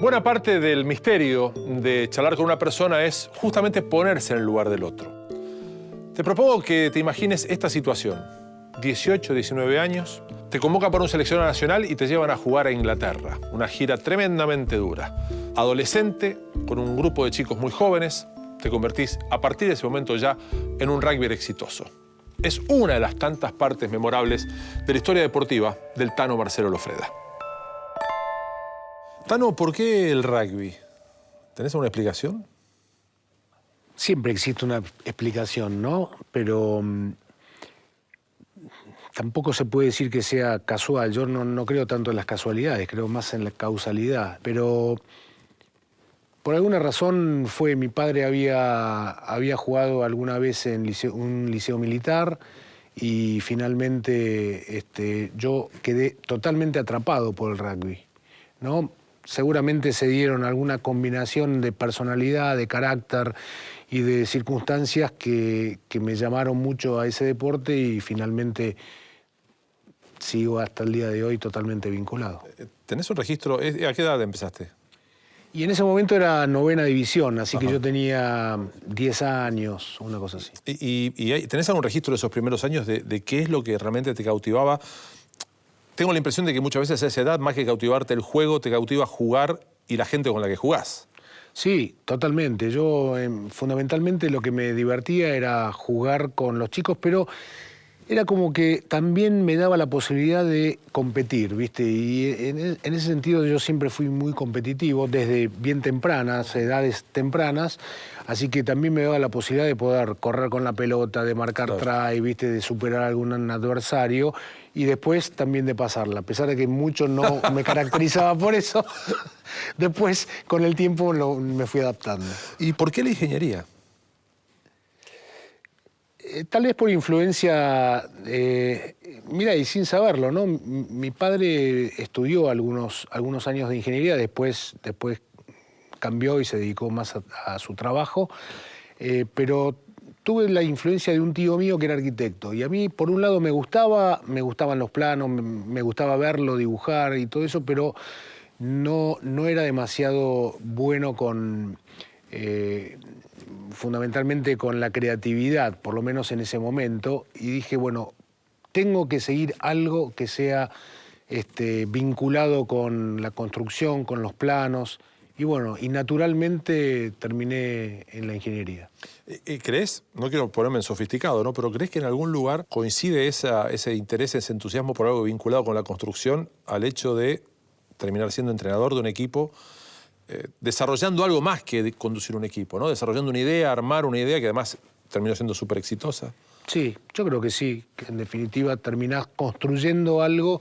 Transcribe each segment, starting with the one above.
Buena parte del misterio de charlar con una persona es justamente ponerse en el lugar del otro. Te propongo que te imagines esta situación. 18, 19 años, te convocan por un seleccionado nacional y te llevan a jugar a Inglaterra. Una gira tremendamente dura. Adolescente, con un grupo de chicos muy jóvenes, te convertís a partir de ese momento ya en un rugby exitoso. Es una de las tantas partes memorables de la historia deportiva del Tano Marcelo Loffreda. Tano, ¿por qué el rugby? ¿Tenés alguna explicación? Siempre existe una explicación, ¿no? Pero tampoco se puede decir que sea casual. Yo no creo tanto en las casualidades, creo más en la causalidad. Pero por alguna razón fue, mi padre había jugado alguna vez en un liceo militar y finalmente yo quedé totalmente atrapado por el rugby, ¿no? Seguramente se dieron alguna combinación de personalidad, de carácter y de circunstancias que me llamaron mucho a ese deporte y finalmente sigo hasta el día de hoy totalmente vinculado. ¿Tenés un registro? ¿A qué edad empezaste? Y en ese momento era 9ª división, así Ajá. que yo tenía 10 años, una cosa así. ¿Y tenés algún registro de esos primeros años de qué es lo que realmente te cautivaba? Tengo la impresión de que muchas veces a esa edad, más que cautivarte el juego, te cautiva jugar y la gente con la que jugás. Sí, totalmente. Yo fundamentalmente lo que me divertía era jugar con los chicos, pero era como que también me daba la posibilidad de competir, ¿viste? Y en ese sentido yo siempre fui muy competitivo, desde bien tempranas, edades tempranas, así que también me daba la posibilidad de poder correr con la pelota, de marcar try, ¿viste? De superar a algún adversario y después también de pasarla. A pesar de que mucho no me caracterizaba por eso, después con el tiempo me fui adaptando. ¿Y por qué la ingeniería? Tal vez por influencia, mira, y sin saberlo, ¿no? Mi padre estudió algunos años de ingeniería, después cambió y se dedicó más a su trabajo, pero tuve la influencia de un tío mío que era arquitecto. Y a mí, por un lado, me gustaban los planos, me gustaba verlo, dibujar y todo eso, pero no era demasiado bueno con... fundamentalmente con la creatividad, por lo menos en ese momento, y dije, bueno, tengo que seguir algo que sea vinculado con la construcción, con los planos, y bueno, y naturalmente terminé en la ingeniería. ¿Crees? No quiero ponerme en sofisticado, ¿no? Pero ¿crees que en algún lugar coincide ese interés, ese entusiasmo por algo vinculado con la construcción al hecho de terminar siendo entrenador de un equipo, desarrollando algo más que conducir un equipo, ¿no? Desarrollando una idea, armar una idea que además terminó siendo súper exitosa? Sí, yo creo que sí, que en definitiva terminás construyendo algo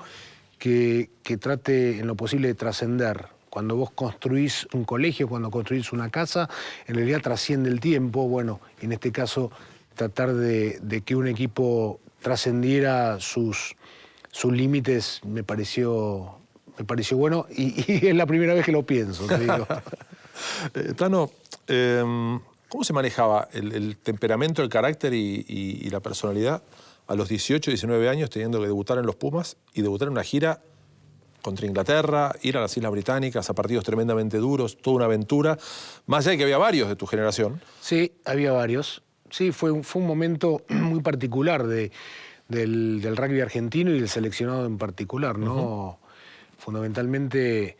que trate en lo posible de trascender. Cuando vos construís un colegio, cuando construís una casa, en realidad trasciende el tiempo. Bueno, en este caso, tratar de que un equipo trascendiera sus límites me pareció bueno y es la primera vez que lo pienso, te digo. Tano, ¿cómo se manejaba el temperamento, el carácter y la personalidad a los 18, 19 años, teniendo que debutar en los Pumas y debutar en una gira contra Inglaterra, ir a las Islas Británicas, a partidos tremendamente duros, toda una aventura, más allá de que había varios de tu generación? Sí, había varios. Sí, fue un momento muy particular del rugby argentino y del seleccionado en particular, ¿no? Fundamentalmente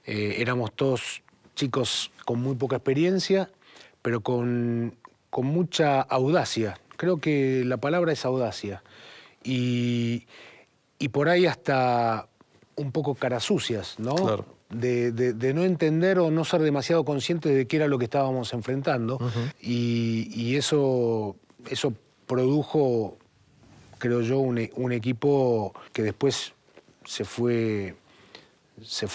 éramos todos chicos con muy poca experiencia, pero con mucha audacia. Creo que la palabra es audacia. Y por ahí hasta un poco caras sucias, ¿no? Claro. De no entender o no ser demasiado conscientes de qué era lo que estábamos enfrentando. Y eso produjo, creo yo, un equipo que después se fue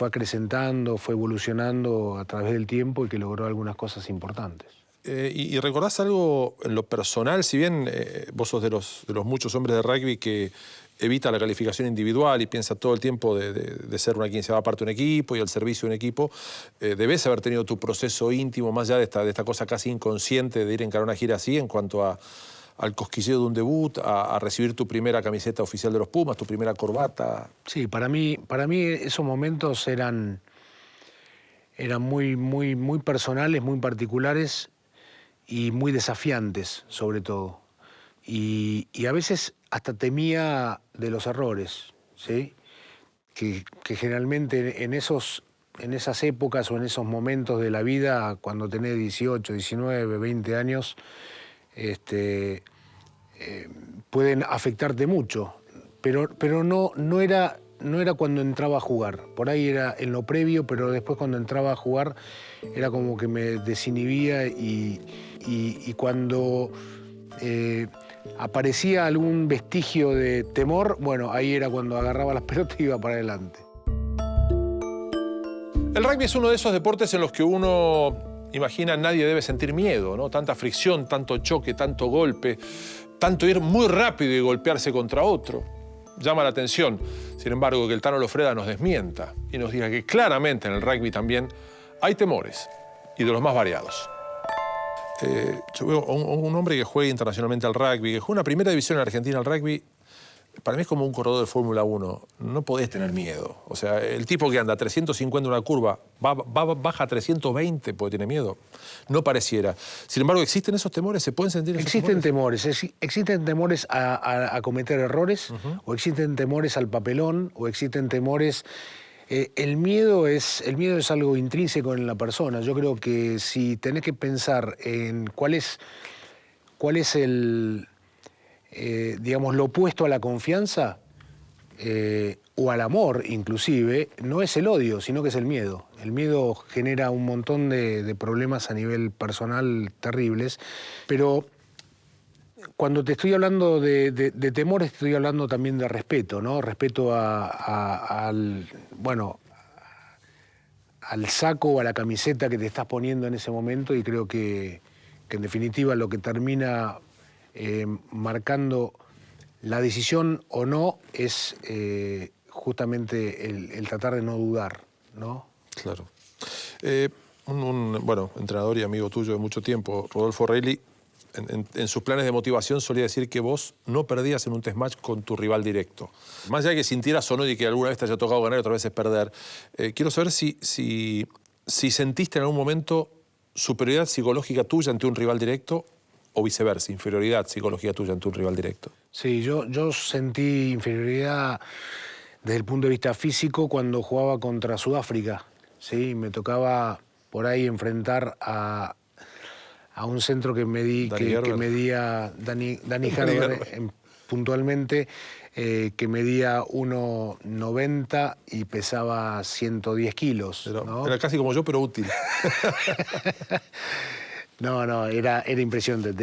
acrecentando, fue evolucionando a través del tiempo y que logró algunas cosas importantes. ¿Y recordás algo en lo personal? Si bien vos sos de los muchos hombres de rugby que evita la calificación individual y piensa todo el tiempo de ser una quinceava parte de un equipo y al servicio de un equipo, debes haber tenido tu proceso íntimo, más allá de esta cosa casi inconsciente de ir a encarar una gira así, en cuanto al cosquilleo de un debut, a recibir tu primera camiseta oficial de los Pumas, tu primera corbata. Sí, para mí esos momentos eran eran muy personales, muy particulares y muy desafiantes, sobre todo. Y a veces hasta temía de los errores, ¿sí? Que generalmente en esas épocas o en esos momentos de la vida, cuando tenés 18, 19, 20 años, pueden afectarte mucho. Pero no era cuando entraba a jugar. Por ahí era en lo previo, pero después cuando entraba a jugar era como que me desinhibía y cuando aparecía algún vestigio de temor, bueno, ahí era cuando agarraba las pelotas y iba para adelante. El rugby es uno de esos deportes en los que uno imagina nadie debe sentir miedo, ¿no? Tanta fricción, tanto choque, tanto golpe, tanto ir muy rápido y golpearse contra otro. Llama la atención, sin embargo, que el Tano Loffreda nos desmienta y nos diga que claramente en el rugby también hay temores y de los más variados. Yo veo a un hombre que juega internacionalmente al rugby, que juega una primera división en Argentina al rugby. Para mí es como un corredor de Fórmula 1. No podés tener miedo. O sea, el tipo que anda a 350 en una curva, baja a 320 porque tiene miedo. No pareciera. Sin embargo, ¿existen esos temores? ¿Se pueden sentir esos temores? Existen temores a cometer errores, o existen temores al papelón, o existen temores... El miedo es algo intrínseco en la persona. Yo creo que si tenés que pensar en cuál es digamos, lo opuesto a la confianza o al amor, inclusive, no es el odio, sino que es el miedo. El miedo genera un montón de problemas a nivel personal terribles, pero cuando te estoy hablando de temores, estoy hablando también de respeto, ¿no? Respeto al saco o a la camiseta que te estás poniendo en ese momento, y creo que en definitiva lo que termina marcando la decisión o no es justamente el tratar de no dudar, ¿no? Claro. Un entrenador y amigo tuyo de mucho tiempo, Rodolfo Reilly, en sus planes de motivación solía decir que vos no perdías en un test match con tu rival directo. Más allá de que sintieras o no y que alguna vez te haya tocado ganar y otras veces perder, quiero saber si sentiste en algún momento superioridad psicológica tuya ante un rival directo o viceversa, inferioridad psicológica tuya ante un rival directo. Sí, yo sentí inferioridad desde el punto de vista físico cuando jugaba contra Sudáfrica. Sí, me tocaba por ahí enfrentar a un centro que medía Dani Herber, puntualmente, que medía 1,90 y pesaba 110 kilos. ¿No? Era casi como yo, pero útil. No, era impresionante.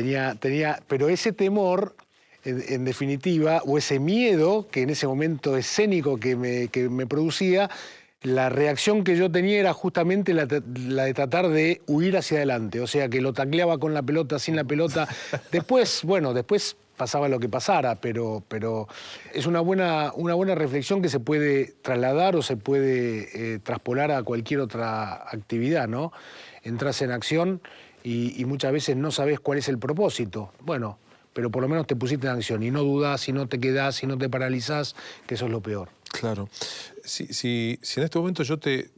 Pero ese temor, en definitiva, o ese miedo, que en ese momento escénico que me producía, la reacción que yo tenía era justamente la de tratar de huir hacia adelante. O sea, que lo tacleaba con la pelota, sin la pelota. Después pasaba lo que pasara, pero es una buena reflexión que se puede trasladar o se puede traspolar a cualquier otra actividad, ¿no? Entras en acción y muchas veces no sabes cuál es el propósito. Bueno, pero por lo menos te pusiste en acción y no dudás, y no te quedás, y no te paralizás, que eso es lo peor. Claro. Si en este momento yo te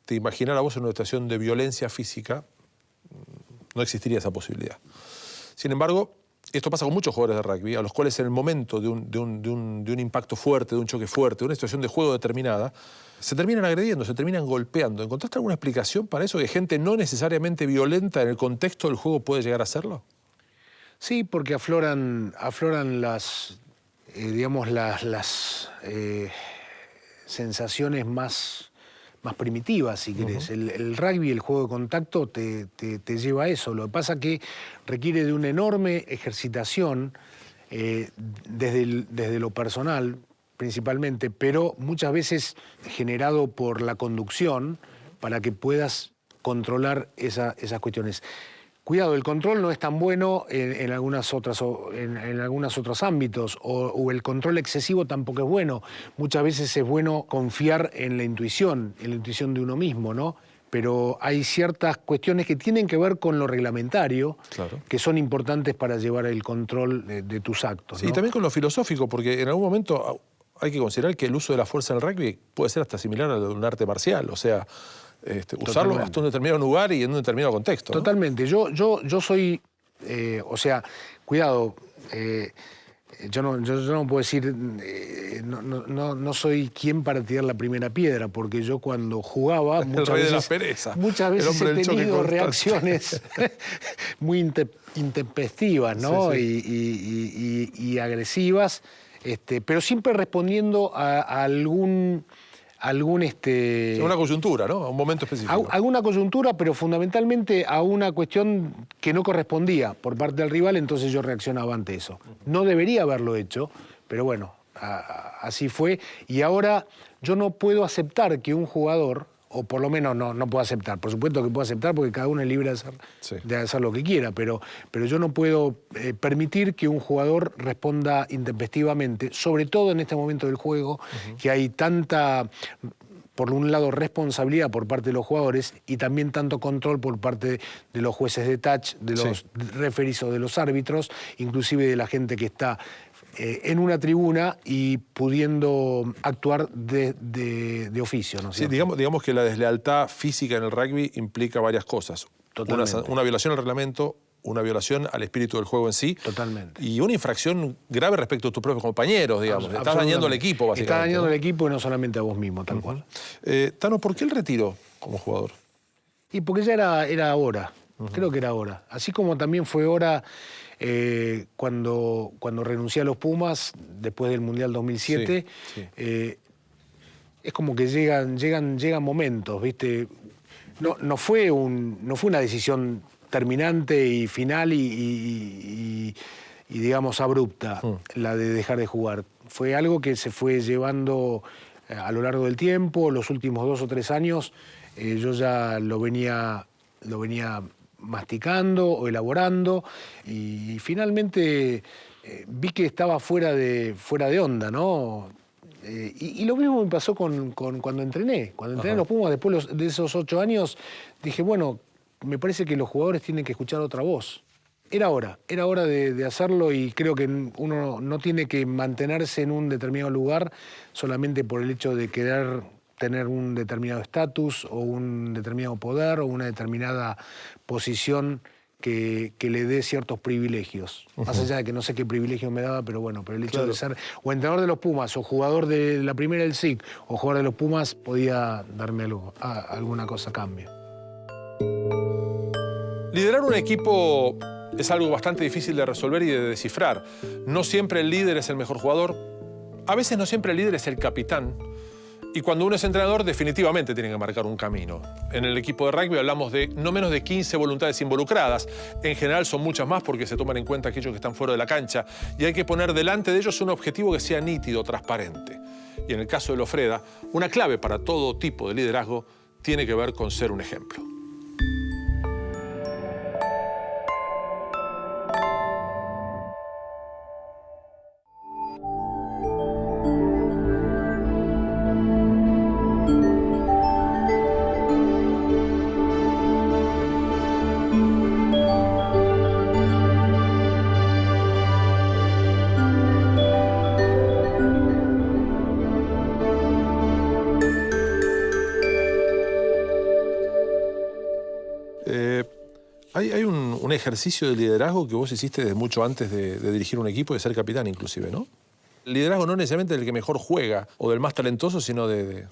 imaginara a vos en una situación de violencia física, no existiría esa posibilidad. Sin embargo, esto pasa con muchos jugadores de rugby, a los cuales en el momento de un impacto fuerte, de un choque fuerte, de una situación de juego determinada, se terminan agrediendo, se terminan golpeando. ¿Encontraste alguna explicación para eso? ¿Que gente no necesariamente violenta en el contexto del juego puede llegar a hacerlo? Sí, porque afloran las sensaciones más primitivas, si querés. El rugby, el juego de contacto, te lleva a eso. Lo que pasa es que requiere de una enorme ejercitación desde lo personal, principalmente, pero muchas veces generado por la conducción para que puedas controlar esas cuestiones. Cuidado, el control no es tan bueno en algunos otros ámbitos, o el control excesivo tampoco es bueno. Muchas veces es bueno confiar en la intuición de uno mismo, ¿no? Pero hay ciertas cuestiones que tienen que ver con lo reglamentario, claro, que son importantes para llevar el control de tus actos, sí, ¿no? Y también con lo filosófico, porque en algún momento hay que considerar que el uso de la fuerza en el rugby puede ser hasta similar a un arte marcial. O sea, usarlo hasta un determinado lugar y en un determinado contexto, ¿no? Totalmente. Yo soy, o sea, cuidado, yo no puedo decir, no soy quien para tirar la primera piedra, porque yo cuando jugaba El rey de la pereza. Muchas veces he tenido reacciones muy intempestivas, ¿no? Sí. Y agresivas, pero siempre respondiendo a algún Una coyuntura, ¿no? A un momento específico. Alguna coyuntura, pero fundamentalmente a una cuestión que no correspondía por parte del rival, entonces yo reaccionaba ante eso. No debería haberlo hecho, pero bueno, así fue. Y ahora yo no puedo aceptar que un jugador, o por lo menos no puedo aceptar, por supuesto que puedo aceptar porque cada uno es libre de hacer lo que quiera, pero yo no puedo permitir que un jugador responda intempestivamente, sobre todo en este momento del juego, que hay tanta, por un lado, responsabilidad por parte de los jugadores y también tanto control por parte de los jueces de touch, de los referees o de los árbitros, inclusive de la gente que está en una tribuna y pudiendo actuar de oficio, ¿no? Sí, digamos que la deslealtad física en el rugby implica varias cosas. Una violación al reglamento, una violación al espíritu del juego en sí. Totalmente. Y una infracción grave respecto a tus propios compañeros, digamos. Estás dañando al equipo, básicamente. Estás dañando al equipo y no solamente a vos mismo, tal cual. Tano, ¿por qué el retiro como jugador? Y porque ya era hora. Creo que era hora. Así como también fue hora cuando renuncié a los Pumas, después del Mundial 2007, es como que llegan momentos, ¿viste? No fue una decisión terminante y final y digamos, abrupta, la de dejar de jugar. Fue algo que se fue llevando a lo largo del tiempo, los últimos 2 o 3 años, yo ya lo venía masticando o elaborando y finalmente vi que estaba fuera de onda, ¿no? Y lo mismo me pasó cuando entrené. Cuando entrené a los Pumas, después de esos 8 años, dije, bueno, me parece que los jugadores tienen que escuchar otra voz. Era hora de hacerlo y creo que uno no tiene que mantenerse en un determinado lugar solamente por el hecho de querer tener un determinado estatus o un determinado poder o una determinada posición que le dé ciertos privilegios. Más allá de que no sé qué privilegio me daba, pero bueno, pero el hecho de ser o entrenador de los Pumas o jugador de la primera del SIC o jugador de los Pumas podía darme alguna cosa a cambio. Liderar un equipo es algo bastante difícil de resolver y de descifrar. No siempre el líder es el mejor jugador. A veces no siempre el líder es el capitán. Y cuando uno es entrenador, definitivamente tiene que marcar un camino. En el equipo de rugby hablamos de no menos de 15 voluntades involucradas. En general son muchas más porque se toman en cuenta aquellos que están fuera de la cancha. Y hay que poner delante de ellos un objetivo que sea nítido, transparente. Y en el caso de Lofreda, una clave para todo tipo de liderazgo tiene que ver con ser un ejemplo. Hay un ejercicio de liderazgo que vos hiciste desde mucho antes de dirigir un equipo y de ser capitán inclusive, ¿no? El liderazgo no necesariamente del que mejor juega o del más talentoso, sino de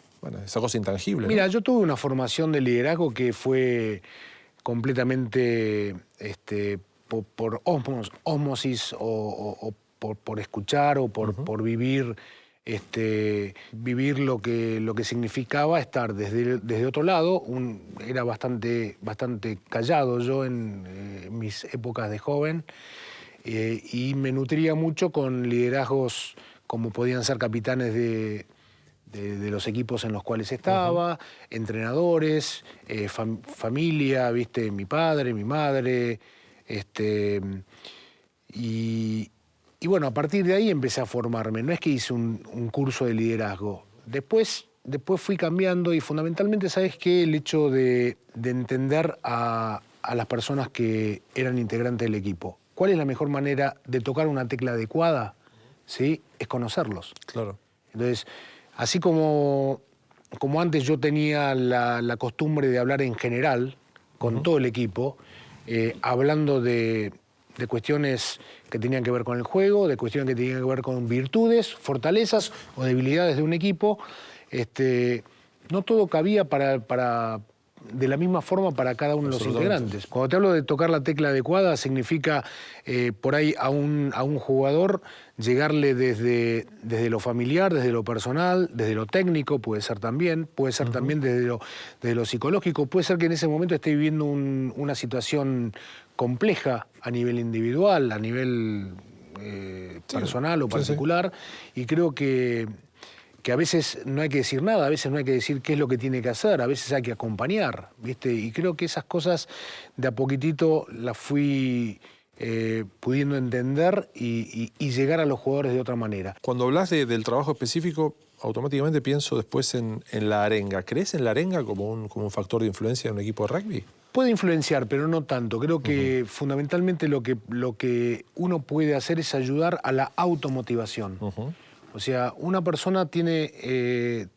esa cosa intangible, ¿no? Mira, yo tuve una formación de liderazgo que fue completamente por ósmosis o por escuchar o por vivir lo que significaba estar desde otro lado. Era bastante callado yo en mis épocas de joven y me nutría mucho con liderazgos como podían ser capitanes de los equipos en los cuales estaba, entrenadores, familia, ¿viste? Mi padre, mi madre, y bueno, a partir de ahí empecé a formarme. No es que hice un curso de liderazgo. Después fui cambiando y fundamentalmente, ¿sabes qué? El hecho de entender a las personas que eran integrantes del equipo. ¿Cuál es la mejor manera de tocar una tecla adecuada? ¿Sí? Es conocerlos. Claro. Entonces, así como como antes yo tenía la costumbre de hablar en general con todo el equipo, hablando de cuestiones que tenían que ver con el juego, de cuestiones que tenían que ver con virtudes, fortalezas o debilidades de un equipo, no todo cabía de la misma forma para cada uno de los integrantes. Cuando te hablo de tocar la tecla adecuada, significa por ahí a un jugador llegarle desde lo familiar, desde lo personal, desde lo técnico, puede ser también desde lo psicológico, puede ser que en ese momento esté viviendo una situación compleja a nivel individual, a nivel personal o particular, y creo que a veces no hay que decir nada, a veces no hay que decir qué es lo que tiene que hacer, a veces hay que acompañar, ¿viste? Y creo que esas cosas de a poquitito las fui pudiendo entender y llegar a los jugadores de otra manera. Cuando hablas del trabajo específico, automáticamente pienso después en la arenga. ¿Crees en la arenga como un factor de influencia en un equipo de rugby? Puede influenciar, pero no tanto. Creo que fundamentalmente lo que uno puede hacer es ayudar a la automotivación. O sea, una persona tiene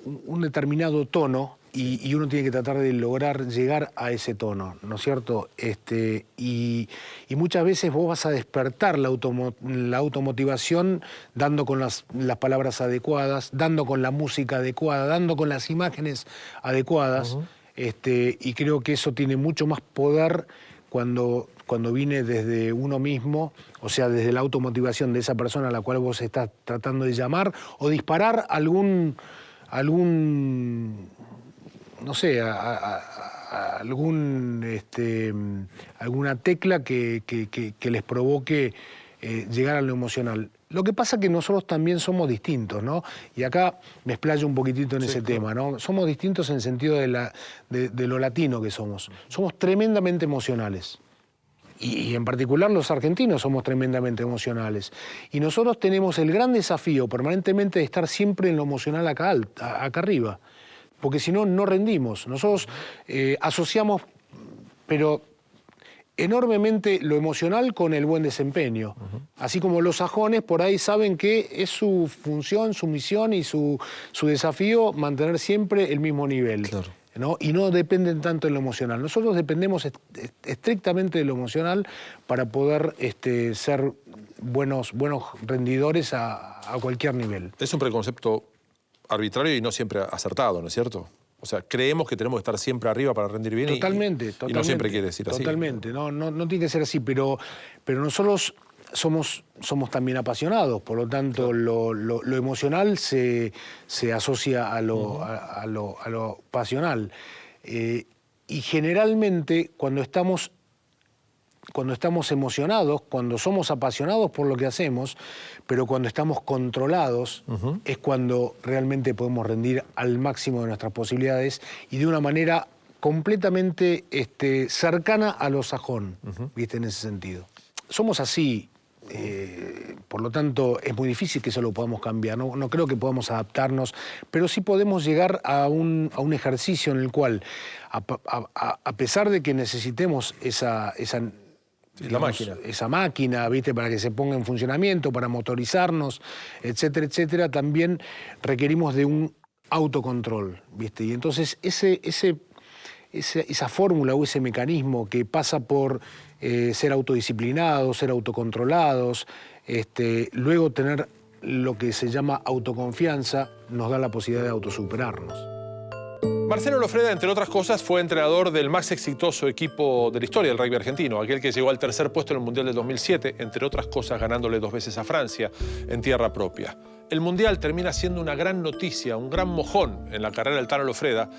un determinado tono y uno tiene que tratar de lograr llegar a ese tono, ¿no es cierto? Y muchas veces vos vas a despertar la automotivación dando con las palabras adecuadas, dando con la música adecuada, dando con las imágenes adecuadas. Y creo que eso tiene mucho más poder cuando viene desde uno mismo, o sea, desde la automotivación de esa persona a la cual vos estás tratando de llamar o disparar algún no sé, alguna tecla que les provoque llegar a lo emocional. Lo que pasa es que nosotros también somos distintos, ¿no? Y acá me explayo un poquitito en ese tema, ¿no? Somos distintos en el sentido de lo latino que somos. Somos tremendamente emocionales. Y en particular los argentinos somos tremendamente emocionales. Y nosotros tenemos el gran desafío permanentemente de estar siempre en lo emocional acá arriba. Porque si no, no rendimos. Nosotros asociamos, pero enormemente lo emocional con el buen desempeño. Así como los sajones por ahí saben que es su función, su misión y su desafío mantener siempre el mismo nivel. Claro. ¿No? Y no dependen tanto de lo emocional. Nosotros dependemos estrictamente de lo emocional para poder ser buenos rendidores a cualquier nivel. Es un preconcepto arbitrario y no siempre acertado, ¿no es cierto? O sea, creemos que tenemos que estar siempre arriba para rendir bien. Totalmente. Y no siempre quiere decir así. Totalmente, no tiene que ser así, pero nosotros somos también apasionados, por lo tanto, claro, lo emocional se asocia a lo pasional. Y generalmente cuando estamos emocionados, cuando somos apasionados por lo que hacemos, pero cuando estamos controlados, es cuando realmente podemos rendir al máximo de nuestras posibilidades y de una manera completamente cercana a lo sajón, ¿viste? En ese sentido. Somos así, por lo tanto es muy difícil que eso lo podamos cambiar, no creo que podamos adaptarnos, pero sí podemos llegar a un ejercicio en el cual, a pesar de que necesitemos esa máquina, ¿viste? Para que se ponga en funcionamiento, para motorizarnos, etcétera, etcétera, también requerimos de un autocontrol, ¿viste? Y entonces esa fórmula o ese mecanismo que pasa por ser autodisciplinados, ser autocontrolados, luego tener lo que se llama autoconfianza, nos da la posibilidad de autosuperarnos. Marcelo Lofreda, entre otras cosas, fue entrenador del más exitoso equipo de la historia del rugby argentino, aquel que llegó al tercer puesto en el Mundial del 2007, entre otras cosas ganándole 2 veces a Francia en tierra propia. El Mundial termina siendo una gran noticia, un gran mojón en la carrera del Tano Lofreda,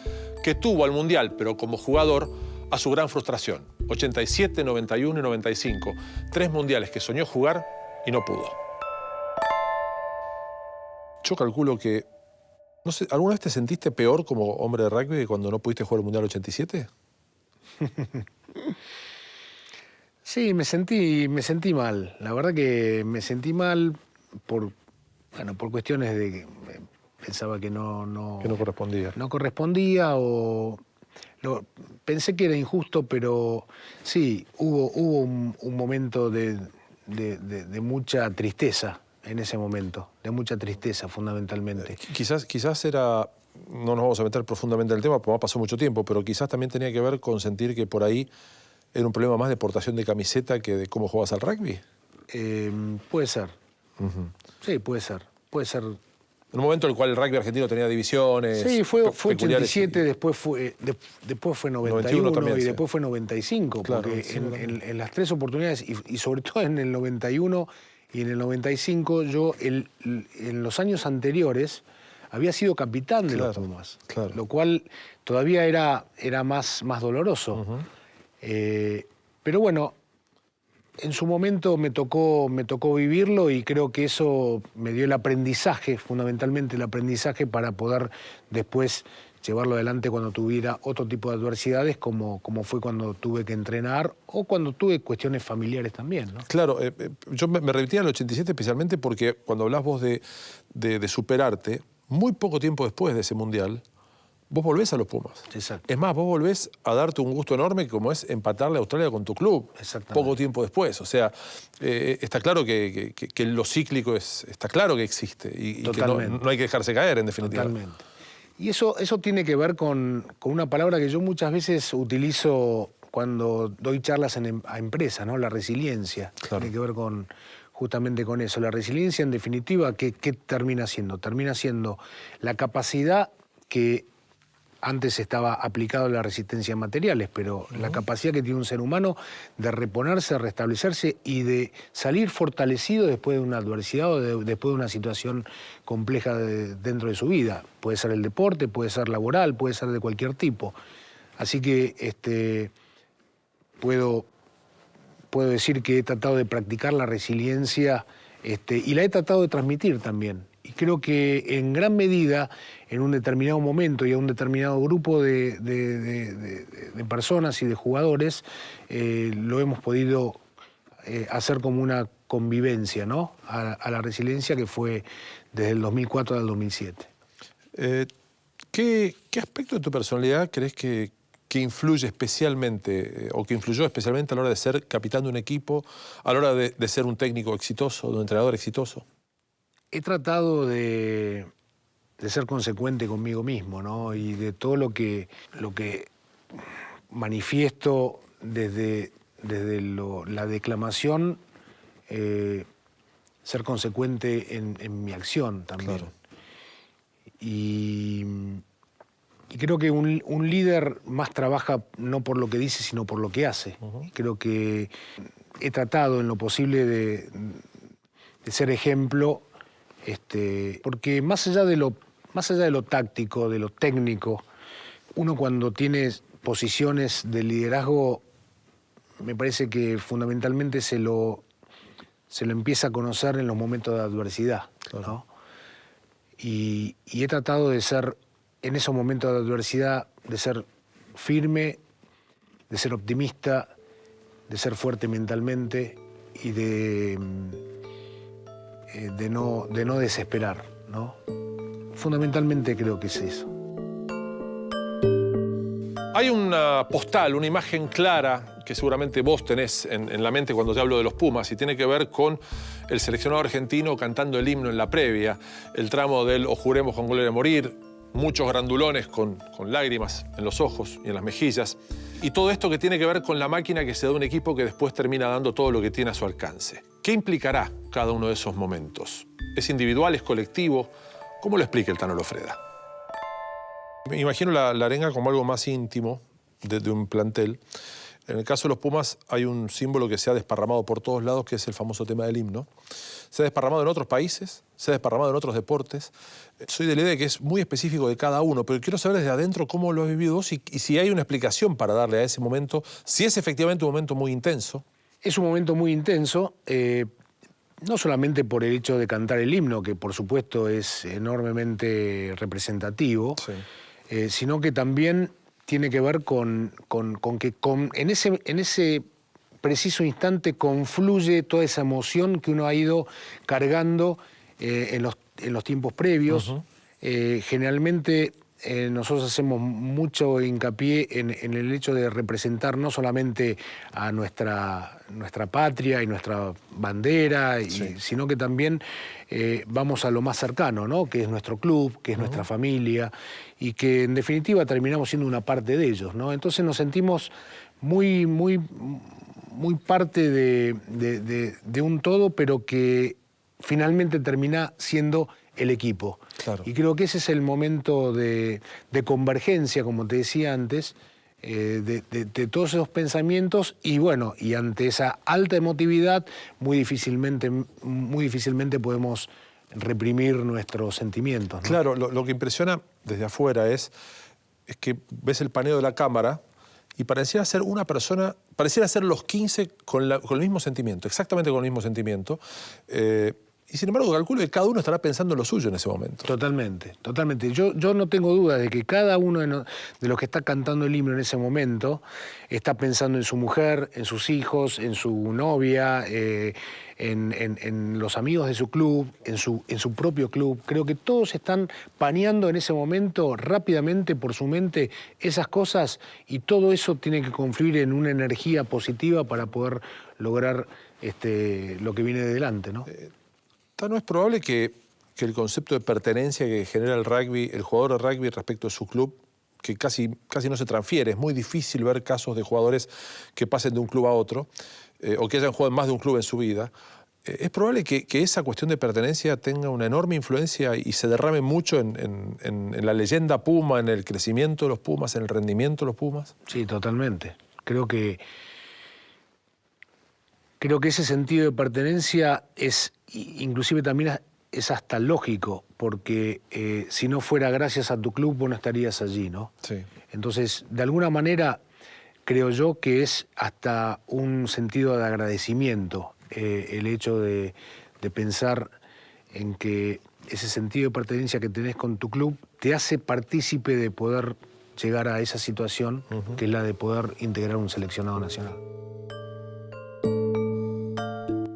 que tuvo al Mundial, pero como jugador, a su gran frustración. 87, 91 y 95. 3 mundiales que soñó jugar y no pudo. Yo calculo que... No sé, ¿alguna vez te sentiste peor como hombre de rugby que cuando no pudiste jugar el Mundial 87? Sí, me sentí mal. La verdad que me sentí mal por cuestiones de que pensaba que no correspondía. No correspondía pensé que era injusto, pero sí, hubo un momento de mucha tristeza, en ese momento, de mucha tristeza fundamentalmente. Quizás era, no nos vamos a meter profundamente en el tema porque pasó mucho tiempo, pero quizás también tenía que ver con sentir que por ahí era un problema más de portación de camiseta que de cómo jugabas al rugby. Puede ser. Sí, puede ser. Puede ser. En un momento en el cual el rugby argentino tenía divisiones. Sí, fue 87, después fue 91 y después fue 95, claro, porque en las tres oportunidades, y sobre todo en el 91 y en el 95, yo en los años anteriores había sido capitán de los Pumas, lo cual todavía era más doloroso. Pero bueno, en su momento me tocó vivirlo y creo que eso me dio el aprendizaje, fundamentalmente el aprendizaje para poder después llevarlo adelante cuando tuviera otro tipo de adversidades, como fue cuando tuve que entrenar o cuando tuve cuestiones familiares también, ¿no? Claro, yo me repetía en el 87 especialmente porque cuando hablás vos de superarte, muy poco tiempo después de ese Mundial, vos volvés a los Pumas. Exacto. Es más, vos volvés a darte un gusto enorme como es empatarle a Australia con tu club. Exactamente. Poco tiempo después. O sea, está claro que lo cíclico está claro que existe y que no hay que dejarse caer, en definitiva. Totalmente. Y eso tiene que ver con una palabra que yo muchas veces utilizo cuando doy charlas a empresas, ¿no? La resiliencia. Claro. Tiene que ver justamente con eso. La resiliencia, en definitiva, ¿qué termina siendo? Termina siendo la capacidad que antes estaba aplicado a la resistencia a materiales, pero la capacidad que tiene un ser humano de reponerse, restablecerse y de salir fortalecido después de una adversidad o después de una situación compleja dentro de su vida. Puede ser el deporte, puede ser laboral, puede ser de cualquier tipo. Así que puedo decir que he tratado de practicar la resiliencia y la he tratado de transmitir también. Y creo que en gran medida, en un determinado momento y a un determinado grupo de personas y de jugadores, lo hemos podido hacer como una convivencia, ¿no? A la resiliencia que fue desde el 2004 al 2007. ¿Qué aspecto de tu personalidad crees que influye especialmente o que influyó especialmente a la hora de ser capitán de un equipo, a la hora de ser un técnico exitoso, de un entrenador exitoso? He tratado de ser consecuente conmigo mismo, ¿no? Y de todo lo que manifiesto desde la declamación, ser consecuente en mi acción también. Claro. Y creo que un líder más trabaja no por lo que dice, sino por lo que hace. Creo que he tratado en lo posible de ser ejemplo, porque más allá de lo táctico, de lo técnico, uno cuando tiene posiciones de liderazgo, me parece que fundamentalmente se lo empieza a conocer en los momentos de adversidad, claro, ¿no? Y he tratado de ser, en esos momentos de adversidad, de ser firme, de ser optimista, de ser fuerte mentalmente y de no desesperar, ¿no? Fundamentalmente creo que es eso. Hay una postal, una imagen clara que seguramente vos tenés en la mente cuando te hablo de los Pumas y tiene que ver con el seleccionado argentino cantando el himno en la previa, el tramo del "O juremos con gloria morir", muchos grandulones con lágrimas en los ojos y en las mejillas, y todo esto que tiene que ver con la máquina que se da un equipo que después termina dando todo lo que tiene a su alcance. ¿Qué implicará cada uno de esos momentos? ¿Es individual, es colectivo? ¿Cómo lo explica el Tano Loffreda? Me imagino la arenga como algo más íntimo de un plantel. En el caso de los Pumas hay un símbolo que se ha desparramado por todos lados, que es el famoso tema del himno. Se ha desparramado en otros países, se ha desparramado en otros deportes. Soy de la idea de que es muy específico de cada uno, pero quiero saber desde adentro cómo lo has vivido vos y si hay una explicación para darle a ese momento, si es efectivamente un momento muy intenso. Es un momento muy intenso, no solamente por el hecho de cantar el himno, que por supuesto es enormemente representativo, sí, sino que también tiene que ver con que en ese preciso instante confluye toda esa emoción que uno ha ido cargando en los tiempos previos. Generalmente nosotros hacemos mucho hincapié en el hecho de representar no solamente a nuestra patria y nuestra bandera, Sí. sino que también vamos a lo más cercano, ¿no? Que es nuestro club, que es nuestra familia, y que en definitiva terminamos siendo una parte de ellos, ¿no? Entonces nos sentimos muy parte de un todo, pero que finalmente termina siendo el equipo. Claro. Y creo que ese es el momento de convergencia, como te decía antes, de todos esos pensamientos, y bueno, y ante esa alta emotividad muy difícilmente podemos reprimir nuestros sentimientos, ¿no? Claro, lo que impresiona desde afuera es que ves el paneo de la cámara y pareciera ser una persona, pareciera ser los 15 con el mismo sentimiento, exactamente con el mismo sentimiento. Y sin embargo, calculo que cada uno estará pensando en lo suyo en ese momento. Totalmente, totalmente. Yo no tengo duda de que cada uno de los que está cantando el himno en ese momento está pensando en su mujer, en sus hijos, en su novia, en los amigos de su club, en su propio club. Creo que todos están paneando en ese momento rápidamente por su mente esas cosas, y todo eso tiene que confluir en una energía positiva para poder lograr lo que viene de delante, ¿no? ¿No es probable que el concepto de pertenencia que genera el rugby, el jugador de rugby respecto a su club, que casi no se transfiere? Es muy difícil ver casos de jugadores que pasen de un club a otro, o que hayan jugado en más de un club en su vida. ¿Es probable que esa cuestión de pertenencia tenga una enorme influencia y se derrame mucho en la leyenda Puma, en el crecimiento de los Pumas, en el rendimiento de los Pumas? Sí, totalmente. Creo que ese sentido de pertenencia es, inclusive también es hasta lógico, porque si no fuera gracias a tu club, vos no estarías allí, ¿no? Sí. Entonces, de alguna manera, creo yo que es hasta un sentido de agradecimiento el hecho de pensar en que ese sentido de pertenencia que tenés con tu club te hace partícipe de poder llegar a esa situación, que es la de poder integrar un seleccionado nacional.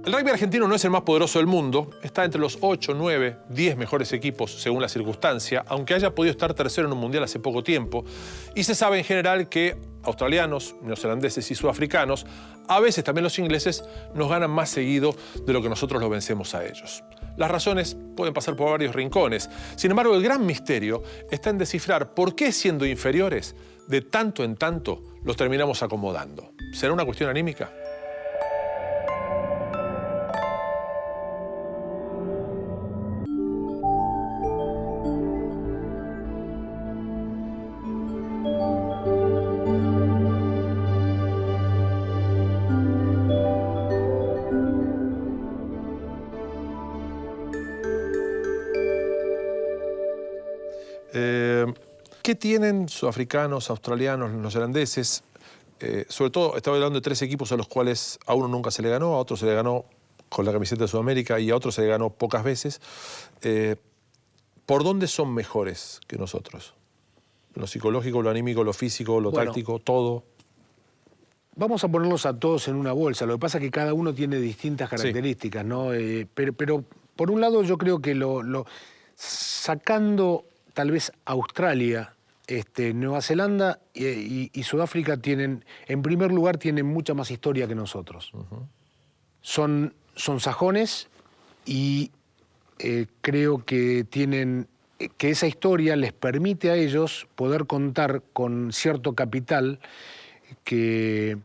El rugby argentino no es el más poderoso del mundo, está entre los 8, 9, 10 mejores equipos según la circunstancia, aunque haya podido estar tercero en un mundial hace poco tiempo, y se sabe en general que australianos, neozelandeses y sudafricanos, a veces también los ingleses, nos ganan más seguido de lo que nosotros los vencemos a ellos. Las razones pueden pasar por varios rincones, sin embargo el gran misterio está en descifrar por qué, siendo inferiores, de tanto en tanto los terminamos acomodando. ¿Será una cuestión anímica? ¿Qué tienen sudafricanos, australianos, neozelandeses? Sobre todo, estaba hablando de 3 equipos a los cuales a uno nunca se le ganó, a otro se le ganó con la camiseta de Sudamérica y a otro se le ganó pocas veces. ¿Por dónde son mejores que nosotros? Lo psicológico, lo anímico, lo físico, lo táctico, todo. Vamos a ponerlos a todos en una bolsa. Lo que pasa es que cada uno tiene distintas características, sí, ¿no? Pero por un lado yo creo que sacando tal vez Australia, Nueva Zelanda y Sudáfrica tienen, en primer lugar, tienen mucha más historia que nosotros. Son sajones y creo que que esa historia les permite a ellos poder contar con cierto capital que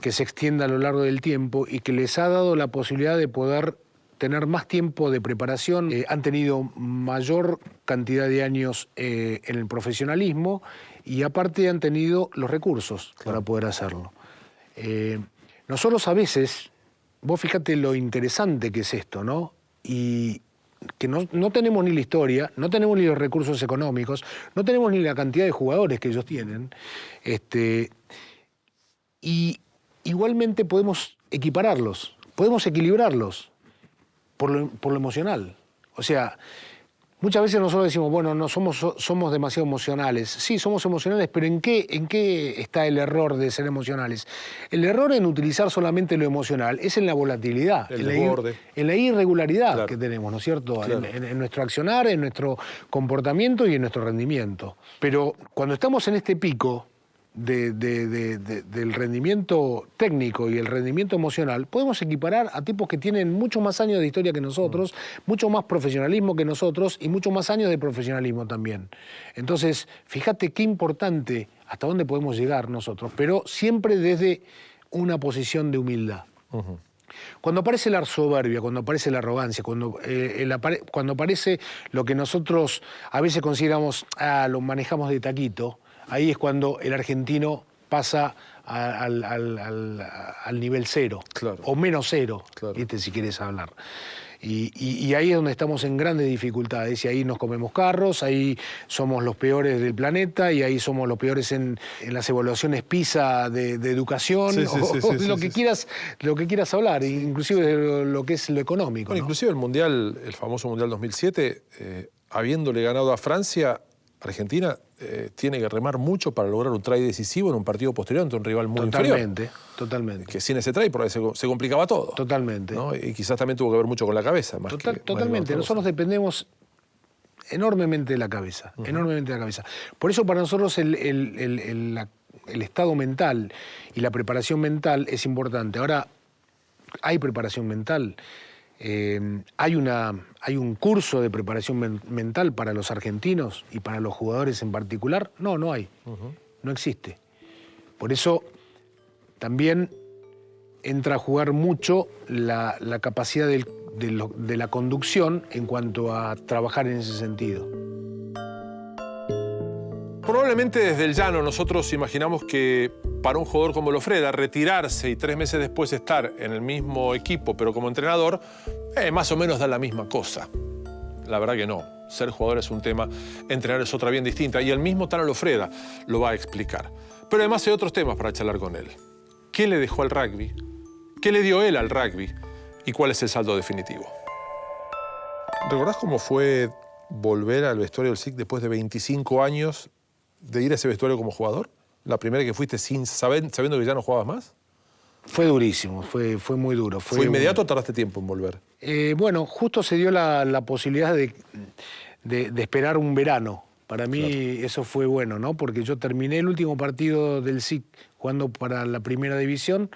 se extienda a lo largo del tiempo y que les ha dado la posibilidad de poder tener más tiempo de preparación. Han tenido mayor cantidad de años en el profesionalismo y aparte han tenido los recursos para poder hacerlo. Nosotros a veces, vos fíjate lo interesante que es esto, ¿no? Y que no tenemos ni la historia, no tenemos ni los recursos económicos, no tenemos ni la cantidad de jugadores que ellos tienen, y igualmente podemos equipararlos, podemos equilibrarlos por lo emocional. O sea, Muchas veces nosotros decimos, bueno, no somos demasiado emocionales. Sí, somos emocionales, pero ¿en qué está el error de ser emocionales? El error en utilizar solamente lo emocional es en la volatilidad, en la irregularidad, claro, que tenemos, ¿no es cierto? Claro. En nuestro accionar, en nuestro comportamiento y en nuestro rendimiento. Pero cuando estamos en este pico del rendimiento técnico y el rendimiento emocional, podemos equiparar a tipos que tienen mucho más años de historia que nosotros, mucho más profesionalismo que nosotros y mucho más años de profesionalismo también. Entonces, fíjate qué importante hasta dónde podemos llegar nosotros, pero siempre desde una posición de humildad. Cuando aparece la soberbia, cuando aparece la arrogancia, cuando aparece lo que nosotros a veces consideramos, lo manejamos de taquito, ahí es cuando el argentino pasa al nivel cero, claro, o menos cero, claro, si quieres hablar. Y ahí es donde estamos en grandes dificultades, y ahí nos comemos carros, ahí somos los peores del planeta, y ahí somos los peores en las evaluaciones PISA de educación, lo que quieras hablar, inclusive de lo que es lo económico. Bueno, ¿no? Inclusive el Mundial, el famoso Mundial 2007, habiéndole ganado a Francia, Argentina tiene que remar mucho para lograr un try decisivo en un partido posterior ante un rival muy inferior. Totalmente. Que sin ese try por ahí se complicaba todo. Totalmente. ¿No? Y quizás también tuvo que ver mucho con la cabeza. Totalmente. Nosotros dependemos enormemente de la cabeza. Enormemente de la cabeza. Por eso para nosotros el estado mental y la preparación mental es importante. Ahora, hay preparación mental. Hay un curso de preparación mental para los argentinos y para los jugadores en particular. No hay. No existe. Por eso también entra a jugar mucho la capacidad de la conducción en cuanto a trabajar en ese sentido. Probablemente desde el llano nosotros imaginamos que para un jugador como Lofreda retirarse y 3 meses después estar en el mismo equipo pero como entrenador, más o menos da la misma cosa. La verdad que no. Ser jugador es un tema, entrenar es otra bien distinta, y el mismo Tano Lofreda lo va a explicar. Pero además hay otros temas para charlar con él. ¿Qué le dejó al rugby? ¿Qué le dio él al rugby? ¿Y cuál es el saldo definitivo? ¿Recordás cómo fue volver al vestuario del SIC después de 25 años de ir a ese vestuario como jugador? ¿La primera que fuiste sabiendo que ya no jugabas más? Fue durísimo, fue muy duro. ¿Fue inmediato o tardaste tiempo en volver? Bueno, justo se dio la posibilidad de esperar un verano. Para mí eso fue bueno, ¿no? Porque yo terminé el último partido del SIC jugando para la primera división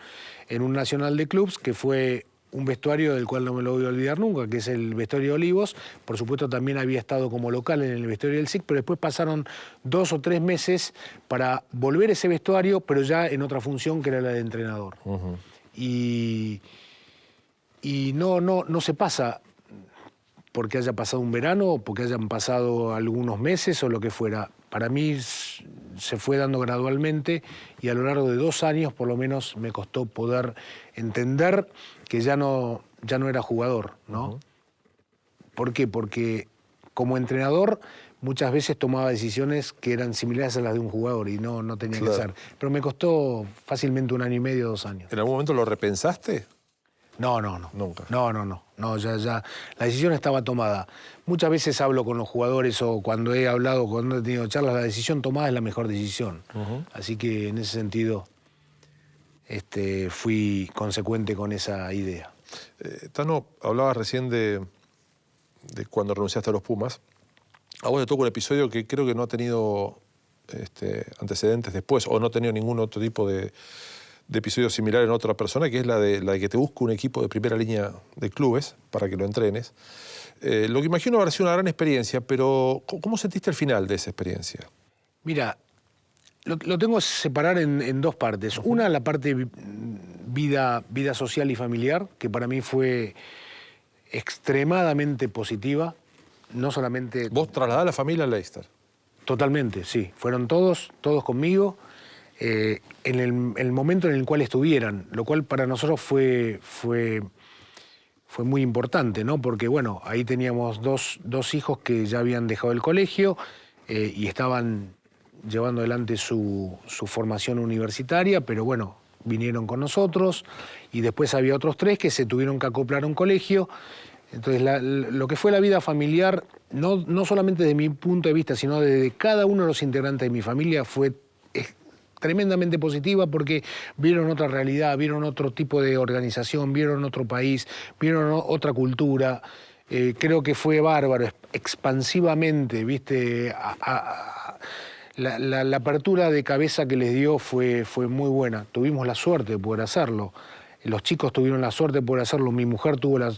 en un nacional de clubs, que fue un vestuario del cual no me lo voy a olvidar nunca, que es el vestuario de Olivos. Por supuesto, también había estado como local en el vestuario del SIC, pero después pasaron 2 o 3 meses para volver a ese vestuario, pero ya en otra función que era la de entrenador. Y no se pasa porque haya pasado un verano, o porque hayan pasado algunos meses o lo que fuera. Para mí se fue dando gradualmente, y a lo largo de 2 años por lo menos me costó poder entender que ya no era jugador, ¿no? ¿Por qué? Porque como entrenador muchas veces tomaba decisiones que eran similares a las de un jugador y no tenía que ser. Pero me costó fácilmente 1 año y medio, 2 años. ¿En algún momento lo repensaste? No. Nunca. No, ya. La decisión estaba tomada. Muchas veces hablo con los jugadores, o cuando he tenido charlas, la decisión tomada es la mejor decisión. Así que en ese sentido fui consecuente con esa idea. Tano, hablabas recién de cuando renunciaste a los Pumas. A vos te toca un episodio que creo que no ha tenido antecedentes después, o no ha tenido ningún otro tipo de episodio similar en otra persona, que es la de que te busca un equipo de primera línea de clubes para que lo entrenes. Lo que imagino habrá sido una gran experiencia, pero ¿cómo sentiste el final de esa experiencia? Mira, lo tengo que separar en 2 partes. Una, la parte vida social y familiar, que para mí fue extremadamente positiva. No solamente... ¿Vos trasladás a la familia a Leicester? Totalmente, sí. Fueron todos conmigo. En el momento en el cual estuvieran, lo cual para nosotros fue muy importante, ¿no? Porque, bueno, ahí teníamos dos hijos que ya habían dejado el colegio y estaban llevando adelante su formación universitaria, pero bueno, vinieron con nosotros, y después había otros 3 que se tuvieron que acoplar a un colegio. Entonces, lo que fue la vida familiar, no solamente desde mi punto de vista, sino desde cada uno de los integrantes de mi familia, es tremendamente positiva porque vieron otra realidad, vieron otro tipo de organización, vieron otro país, vieron otra cultura. Creo que fue bárbaro, expansivamente, ¿viste? La apertura de cabeza que les dio fue muy buena. Tuvimos la suerte de poder hacerlo. Los chicos tuvieron la suerte de poder hacerlo, mi mujer tuvo la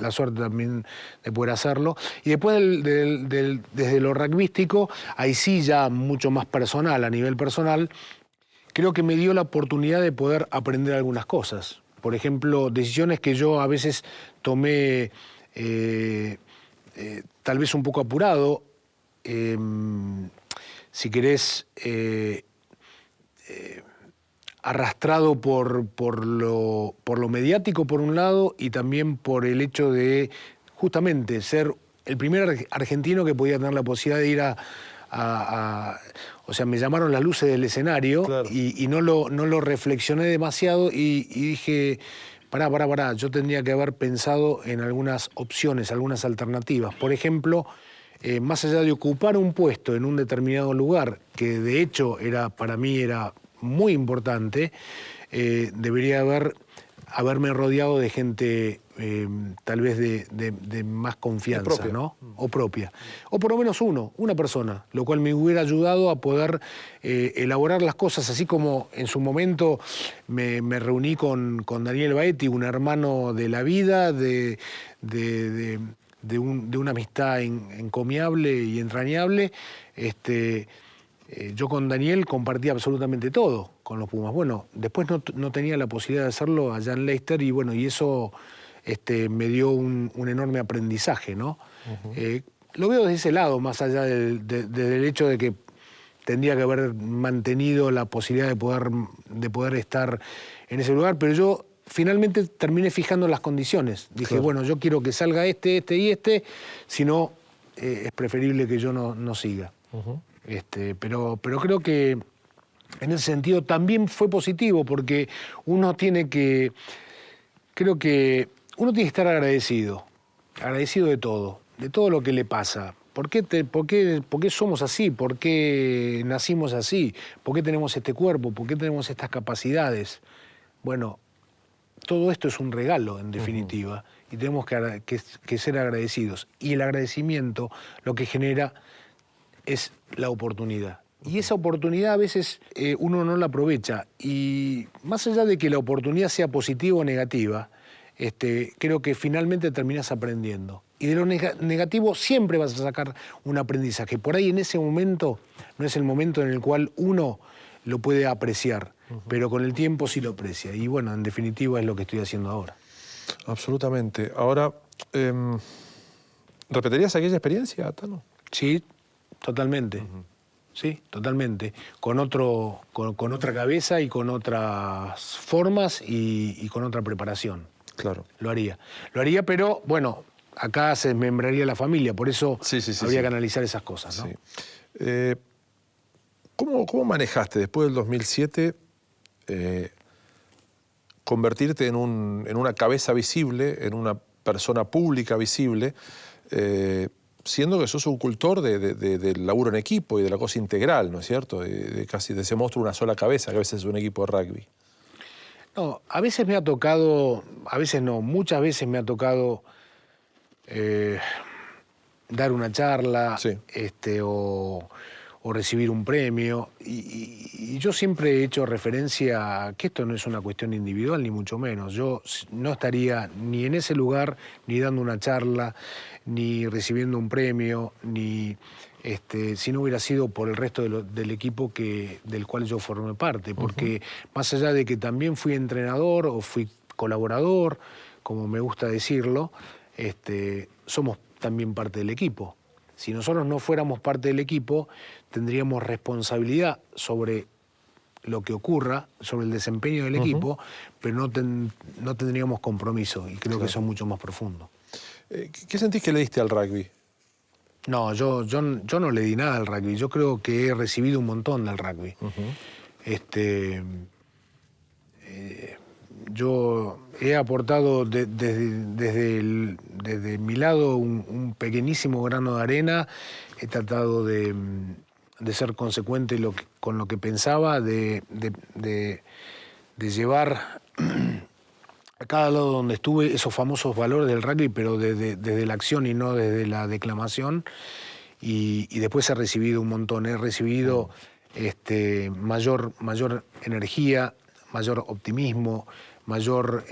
suerte también de poder hacerlo. Y después desde lo rugbyístico, ahí sí ya mucho más personal, a nivel personal, creo que me dio la oportunidad de poder aprender algunas cosas. Por ejemplo, decisiones que yo a veces tomé tal vez un poco apurado, si querés, arrastrado por lo mediático por un lado y también por el hecho de justamente ser el primer argentino que podía tener la posibilidad de ir o sea, me llamaron las luces del escenario, claro. y no lo reflexioné demasiado y dije, pará, yo tendría que haber pensado en algunas opciones, algunas alternativas. Por ejemplo, más allá de ocupar un puesto en un determinado lugar, que de hecho para mí era muy importante, debería haberme rodeado de gente tal vez de más confianza, ¿no? O propia. O por lo menos una persona, lo cual me hubiera ayudado a poder elaborar las cosas, así como en su momento me reuní con Daniel Baetti, un hermano de la vida, de una amistad encomiable y entrañable. Yo con Daniel compartí absolutamente todo con los Pumas. Bueno, después no tenía la posibilidad de hacerlo allá en Leicester y bueno, y eso me dio un enorme aprendizaje, ¿no? Uh-huh. Lo veo desde ese lado, más allá del hecho de que tendría que haber mantenido la posibilidad de poder estar en ese lugar, pero yo finalmente terminé fijando las condiciones. Dije, claro, bueno, yo quiero que salga este y este, si no, es preferible que yo no siga. Uh-huh. Pero creo que en ese sentido también fue positivo porque uno tiene que estar agradecido de todo lo que le pasa. ¿Por qué somos así? ¿Por qué nacimos así? ¿Por qué tenemos este cuerpo? ¿Por qué tenemos estas capacidades? Bueno, todo esto es un regalo, en definitiva, uh-huh, y tenemos que ser agradecidos. Y el agradecimiento lo que genera es la oportunidad. Y esa oportunidad a veces uno no la aprovecha. Y más allá de que la oportunidad sea positiva o negativa, creo que finalmente terminás aprendiendo. Y de lo negativo siempre vas a sacar un aprendizaje. Por ahí en ese momento no es el momento en el cual uno lo puede apreciar, uh-huh, pero con el tiempo sí lo aprecia. Y bueno, en definitiva es lo que estoy haciendo ahora. Absolutamente. Ahora, ¿repetirías aquella experiencia, Tano? Sí, totalmente. Uh-huh. Sí, totalmente. Con otra cabeza y con otras formas y con otra preparación. Claro. Lo haría, pero bueno, acá se desmembraría la familia, por eso habría que analizar esas cosas, ¿no? Sí. ¿Cómo manejaste después del 2007 convertirte en una cabeza visible, en una persona pública visible, siendo que sos un cultor del laburo en equipo y de la cosa integral, ¿no es cierto? Casi de ese monstruo una sola cabeza, que a veces es un equipo de rugby. No, a veces me ha tocado, a veces no, muchas veces me ha tocado dar una charla, sí, o recibir un premio. Y yo siempre he hecho referencia a que esto no es una cuestión individual, ni mucho menos. Yo no estaría ni en ese lugar, ni dando una charla, ni recibiendo un premio, ni si no hubiera sido por el resto del equipo del cual yo formé parte. Porque uh-huh, más allá de que también fui entrenador o fui colaborador, como me gusta decirlo, somos también parte del equipo. Si nosotros no fuéramos parte del equipo, tendríamos responsabilidad sobre lo que ocurra, sobre el desempeño del uh-huh, equipo, pero no tendríamos compromiso, y creo que eso es mucho más profundo. ¿Qué sentís que le diste al rugby? No, yo no le di nada al rugby. Yo creo que he recibido un montón del rugby. Uh-huh. Yo he aportado desde mi lado un pequeñísimo grano de arena. He tratado de ser consecuente con lo que pensaba, de llevar a cada lado donde estuve esos famosos valores del rugby, pero desde la acción y no desde la declamación. Y después he recibido un montón. He recibido mayor energía, mayor optimismo, mayor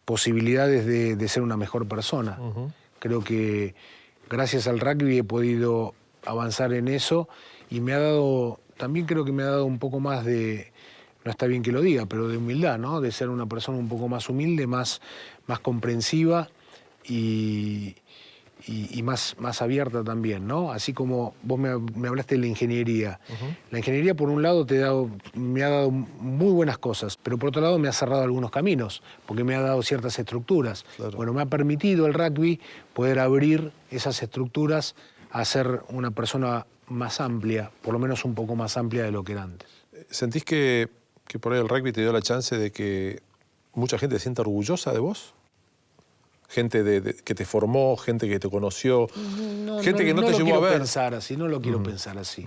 posibilidades de ser una mejor persona. Creo que gracias al rugby he podido avanzar en eso y me ha dado, también creo que me ha dado un poco más de, no está bien que lo diga, pero de humildad, ¿no? De ser una persona un poco más humilde, más comprensiva y más abierta también, ¿no? Así como vos me hablaste de la ingeniería. La ingeniería, por un lado, me ha dado muy buenas cosas, pero por otro lado me ha cerrado algunos caminos, porque me ha dado ciertas estructuras. Claro. Bueno, me ha permitido el rugby poder abrir esas estructuras a ser una persona más amplia, por lo menos un poco más amplia de lo que era antes. ¿Sentís que por ahí el rugby te dio la chance de que mucha gente se sienta orgullosa de vos? Gente que te formó, gente que te conoció, gente que no te llevó a ver. No lo quiero pensar así.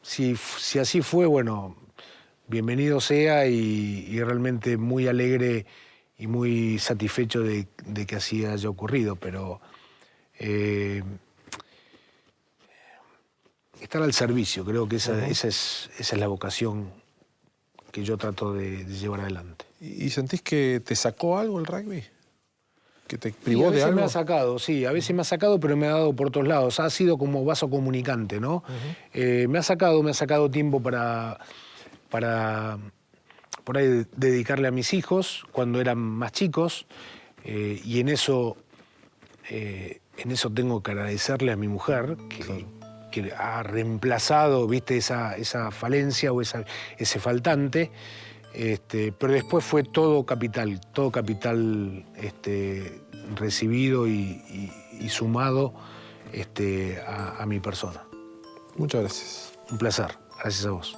Si así fue, bueno, bienvenido sea y realmente muy alegre y muy satisfecho de que así haya ocurrido, pero estar al servicio, creo que esa es la vocación que yo trato de llevar adelante. ¿Y sentís que te sacó algo el rugby? ¿Que te privó de algo? A veces me ha sacado, sí, a veces me ha sacado, pero me ha dado por todos lados. Ha sido como vaso comunicante, ¿no? Me ha sacado tiempo para por ahí dedicarle a mis hijos cuando eran más chicos, y en eso tengo que agradecerle a mi mujer, que ha reemplazado, ¿viste? esa falencia o ese faltante. Pero después fue todo capital recibido y sumado a mi persona. Muchas gracias. Un placer. Gracias a vos.